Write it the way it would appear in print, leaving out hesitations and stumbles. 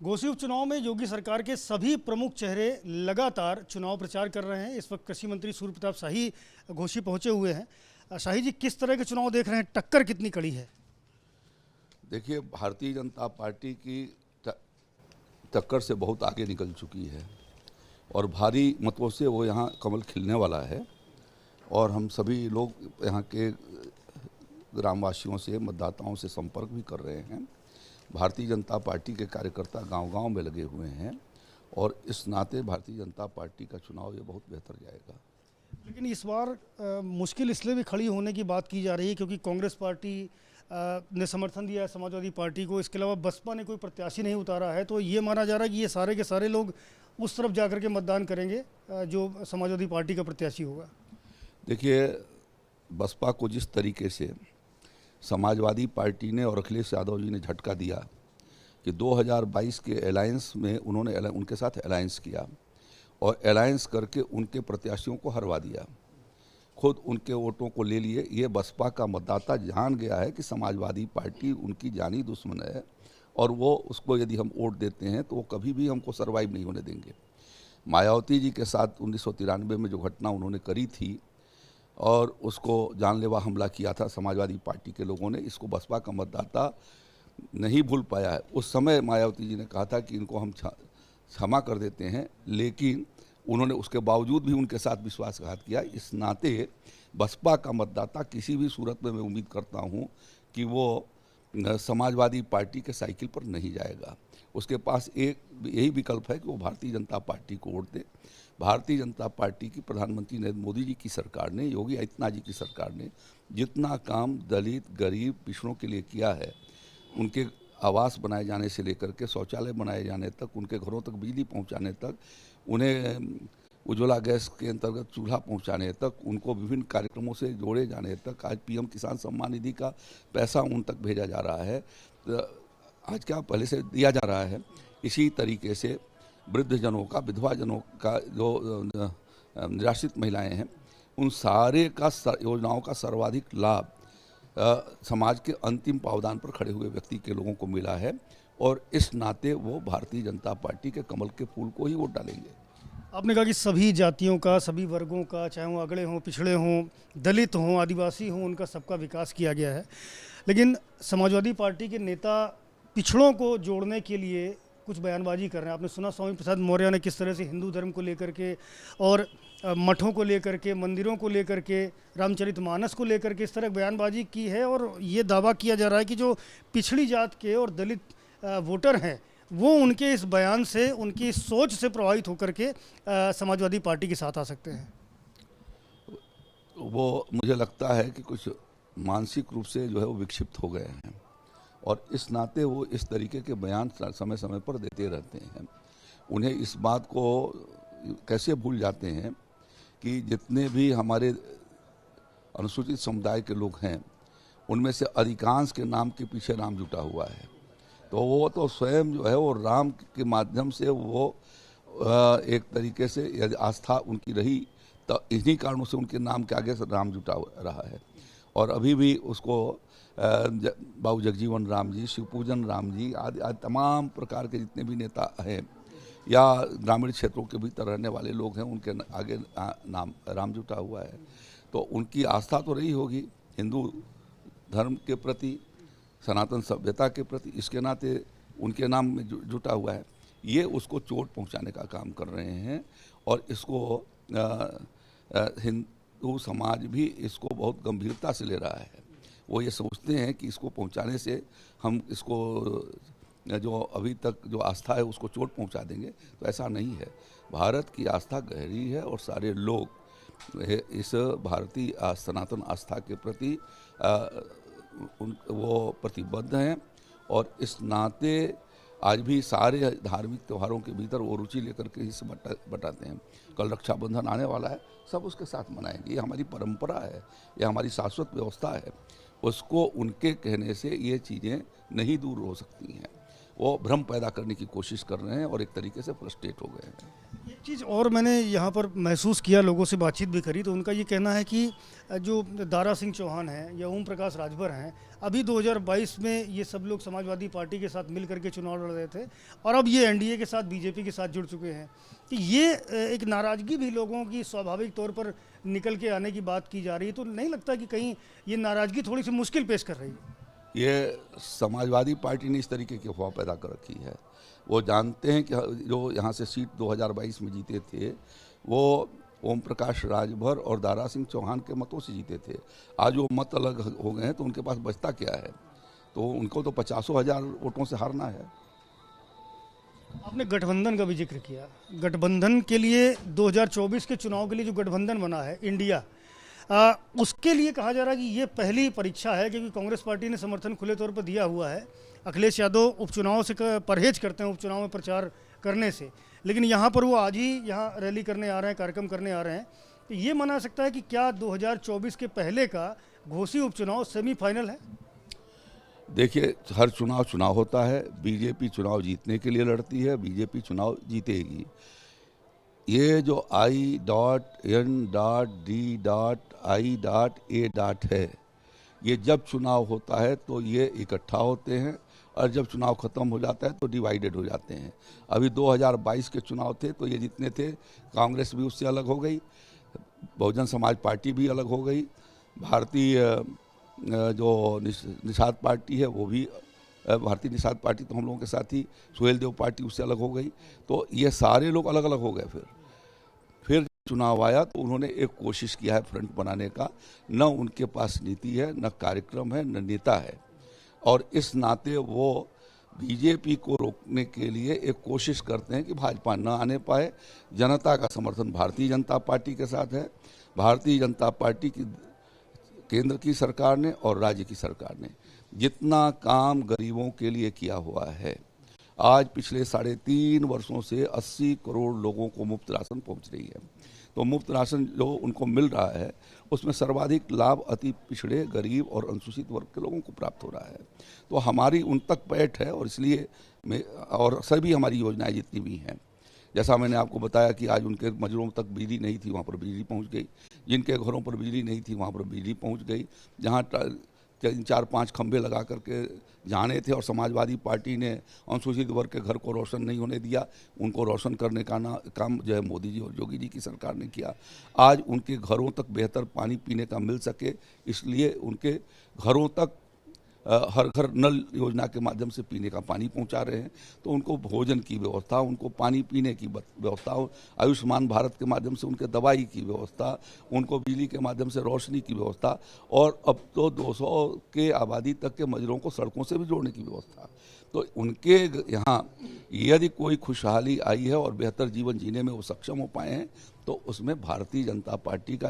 घोसी उपचुनाव में योगी सरकार के सभी प्रमुख चेहरे लगातार चुनाव प्रचार कर रहे हैं। इस वक्त कृषि मंत्री सूर्य प्रताप शाही घोसी पहुंचे हुए हैं। शाही जी, किस तरह के चुनाव देख रहे हैं? टक्कर कितनी कड़ी है? देखिए, भारतीय जनता पार्टी की टक्कर से बहुत आगे निकल चुकी है और भारी मतों से वो यहाँ कमल खिलने वाला है। और हम सभी लोग यहाँ के ग्रामवासियों से, मतदाताओं से संपर्क भी कर रहे हैं। भारतीय जनता पार्टी के कार्यकर्ता गांव-गांव में लगे हुए हैं और इस नाते भारतीय जनता पार्टी का चुनाव ये बहुत बेहतर जाएगा। लेकिन इस बार मुश्किल इसलिए भी खड़ी होने की बात की जा रही है क्योंकि कांग्रेस पार्टी ने समर्थन दिया है समाजवादी पार्टी को। इसके अलावा बसपा ने कोई प्रत्याशी नहीं उतारा है, तो ये माना जा रहा है कि ये सारे के सारे लोग उस तरफ जाकर के मतदान करेंगे जो समाजवादी पार्टी का प्रत्याशी होगा। देखिए, बसपा को जिस तरीके से समाजवादी पार्टी ने और अखिलेश यादव जी ने झटका दिया कि 2022 के अलायंस में उन्होंने उनके साथ अलायंस किया और अलायंस करके उनके प्रत्याशियों को हरवा दिया, खुद उनके वोटों को ले लिए। ये बसपा का मतदाता जान गया है कि समाजवादी पार्टी उनकी जानी दुश्मन है और वो उसको यदि हम वोट देते हैं तो वो कभी भी हमको सर्वाइव नहीं होने देंगे। मायावती जी के साथ 1993 में जो घटना उन्होंने करी थी और उसको जानलेवा हमला किया था समाजवादी पार्टी के लोगों ने, इसको बसपा का मतदाता नहीं भूल पाया है। उस समय मायावती जी ने कहा था कि इनको हम क्षमा कर देते हैं, लेकिन उन्होंने उसके बावजूद भी उनके साथ विश्वासघात किया। इस नाते बसपा का मतदाता किसी भी सूरत में मैं उम्मीद करता हूं कि वो समाजवादी पार्टी के साइकिल पर नहीं जाएगा। उसके पास एक यही विकल्प है कि वो भारतीय जनता पार्टी को वोट दे। भारतीय जनता पार्टी की प्रधानमंत्री नरेंद्र मोदी जी की सरकार ने, योगी आदित्यनाथ जी की सरकार ने जितना काम दलित, गरीब, पिछड़ों के लिए किया है, उनके आवास बनाए जाने से लेकर के शौचालय बनाए जाने तक, उनके घरों तक बिजली पहुंचाने तक, उन्हें उज्ज्वला गैस के अंतर्गत चूल्हा पहुंचाने तक, उनको विभिन्न कार्यक्रमों से जोड़े जाने तक, आज पीएम किसान सम्मान निधि का पैसा उन तक भेजा जा रहा है, आज क्या पहले से दिया जा रहा है। इसी तरीके से वृद्धजनों का, विधवा जनों का, जो निराश्रित महिलाएं हैं, उन सारे का योजनाओं का सर्वाधिक लाभ समाज के अंतिम पावदान पर खड़े हुए व्यक्ति के लोगों को मिला है और इस नाते वो भारतीय जनता पार्टी के कमल के फूल को ही वोट डालेंगे। आपने कहा कि सभी जातियों का, सभी वर्गों का, चाहे वो अगड़े हों, पिछड़े हों, दलित हों, आदिवासी हों, उनका सबका विकास किया गया है। लेकिन समाजवादी पार्टी के नेता पिछड़ों को जोड़ने के लिए कुछ बयानबाजी कर रहे हैं। आपने सुना स्वामी प्रसाद मौर्य ने किस तरह से हिंदू धर्म को लेकर के और मठों को लेकर के, मंदिरों को लेकर के, रामचरितमानस को लेकर के इस तरह बयानबाजी की है और ये दावा किया जा रहा है कि जो पिछड़ी जात के और दलित वोटर हैं वो उनके इस बयान से, उनकी सोच से प्रभावित होकर के समाजवादी पार्टी के साथ आ सकते हैं। वो मुझे लगता है कि कुछ मानसिक रूप से जो है वो विक्षिप्त हो गए हैं और इस नाते वो इस तरीके के बयान समय समय पर देते रहते हैं। उन्हें इस बात को कैसे भूल जाते हैं कि जितने भी हमारे अनुसूचित समुदाय के लोग हैं उनमें से अधिकांश के नाम के पीछे राम जुटा हुआ है। तो वो तो स्वयं जो है वो राम के माध्यम से वो एक तरीके से यदि आस्था उनकी रही तो इन्हीं कारणों से उनके नाम के आगे से राम जुटा रहा है। और अभी भी उसको बाबू जगजीवन राम जी, शिवपूजन राम जी आदि तमाम प्रकार के जितने भी नेता हैं या ग्रामीण क्षेत्रों के भीतर रहने वाले लोग हैं, उनके आगे नाम राम जुटा हुआ है। तो उनकी आस्था तो रही होगी हिंदू धर्म के प्रति, सनातन सभ्यता के प्रति, इसके नाते उनके नाम में जुटा हुआ है। ये उसको चोट पहुंचाने का काम कर रहे हैं और इसको हिंदू समाज भी इसको बहुत गंभीरता से ले रहा है। वो ये सोचते हैं कि इसको पहुंचाने से हम इसको जो अभी तक जो आस्था है उसको चोट पहुंचा देंगे, तो ऐसा नहीं है। भारत की आस्था गहरी है और सारे लोग इस भारतीय सनातन आस्था के प्रति वो प्रतिबद्ध हैं और इस नाते आज भी सारे धार्मिक त्योहारों के भीतर वो रुचि लेकर के हिस्से बटाते हैं। कल रक्षाबंधन आने वाला है, सब उसके साथ मनाएंगे। ये हमारी परंपरा है, ये हमारी शाश्वत व्यवस्था है। उसको उनके कहने से ये चीज़ें नहीं दूर हो सकती हैं। वो भ्रम पैदा करने की कोशिश कर रहे हैं और एक तरीके से फ्रस्ट्रेट हो गए हैं। चीज़ और मैंने यहाँ पर महसूस किया, लोगों से बातचीत भी करी, तो उनका ये कहना है कि जो दारा सिंह चौहान हैं या ओम प्रकाश राजभर हैं, अभी 2022 में ये सब लोग समाजवादी पार्टी के साथ मिल करके चुनाव लड़ रहे थे और अब ये एनडीए के साथ, बीजेपी के साथ जुड़ चुके हैं। कि ये एक नाराज़गी भी लोगों की स्वाभाविक तौर पर निकल के आने की बात की जा रही है, तो नहीं लगता कि कहीं ये नाराज़गी थोड़ी सी मुश्किल पेश कर रही है? ये समाजवादी पार्टी ने इस तरीके की अफवाह पैदा कर रखी है। वो जानते हैं कि जो यहाँ से सीट 2022 में जीते थे वो ओम प्रकाश राजभर और दारा सिंह चौहान के मतों से जीते थे। आज वो मत अलग हो गए हैं तो उनके पास बचता क्या है? तो उनको तो 50,000 वोटों से हारना है। आपने गठबंधन का भी जिक्र किया। गठबंधन के लिए 2024 के चुनाव के लिए जो गठबंधन बना है इंडिया, उसके लिए कहा जा रहा है कि ये पहली परीक्षा है, क्योंकि कांग्रेस पार्टी ने समर्थन खुले तौर पर दिया हुआ है। अखिलेश यादव उपचुनाव से परहेज करते हैं, उपचुनाव में प्रचार करने से, लेकिन यहाँ पर वो आज ही यहाँ रैली करने आ रहे हैं, कार्यक्रम करने आ रहे हैं। तो ये माना सकता है कि क्या 2024 के पहले का घोसी उपचुनाव सेमीफाइनल है? देखिए, हर चुनाव होता है। बीजेपी चुनाव जीतने के लिए लड़ती है, बीजेपी चुनाव जीतेगी। ये जो I.D.I.A. है, ये जब चुनाव होता है तो ये इकट्ठा होते हैं और जब चुनाव खत्म हो जाता है तो डिवाइडेड हो जाते हैं। अभी 2022 के चुनाव थे तो ये जितने थे, कांग्रेस भी उससे अलग हो गई, बहुजन समाज पार्टी भी अलग हो गई, भारतीय जो निषाद पार्टी है वो भी, भारतीय निषाद पार्टी तो हम लोगों के साथ ही, सुहेल देव पार्टी उससे अलग हो गई। तो ये सारे लोग अलग अलग हो गए। फिर चुनाव आया तो उन्होंने एक कोशिश किया है फ्रंट बनाने का। न उनके पास नीति है, न कार्यक्रम है, न नेता है, और इस नाते वो बीजेपी को रोकने के लिए एक कोशिश करते हैं कि भाजपा न आने पाए। जनता का समर्थन भारतीय जनता पार्टी के साथ है। भारतीय जनता पार्टी की केंद्र की सरकार ने और राज्य की सरकार ने जितना काम गरीबों के लिए किया हुआ है, आज पिछले 3.5 वर्षों से 80 करोड़ लोगों को मुफ्त राशन पहुंच रही है। तो मुफ्त राशन जो उनको मिल रहा है उसमें सर्वाधिक लाभ अति पिछड़े, गरीब और अनुसूचित वर्ग के लोगों को प्राप्त हो रहा है। तो हमारी उन तक पैठ है, और इसलिए और सभी हमारी योजनाएं जितनी भी हैं, जैसा मैंने आपको बताया कि आज उनके मजरों तक बिजली नहीं थी, वहाँ पर बिजली पहुँच गई। जिनके घरों पर बिजली नहीं थी वहाँ पर बिजली पहुँच गई। जहाँ 4-5 खंभे लगा करके जाने थे और समाजवादी पार्टी ने अनुसूचित वर्ग के घर को रोशन नहीं होने दिया, उनको रोशन करने का काम जो है मोदी जी और योगी जी की सरकार ने किया। आज उनके घरों तक बेहतर पानी पीने का मिल सके, इसलिए उनके घरों तक हर घर नल योजना के माध्यम से पीने का पानी पहुंचा रहे हैं। तो उनको भोजन की व्यवस्था, उनको पानी पीने की व्यवस्था, आयुष्मान भारत के माध्यम से उनके दवाई की व्यवस्था, उनको बिजली के माध्यम से रोशनी की व्यवस्था, और अब तो 200 के आबादी तक के मजरों को सड़कों से भी जोड़ने की व्यवस्था। तो उनके यहाँ यदि कोई खुशहाली आई है और बेहतर जीवन जीने में वो सक्षम हो पाए हैं, तो उसमें भारतीय जनता पार्टी का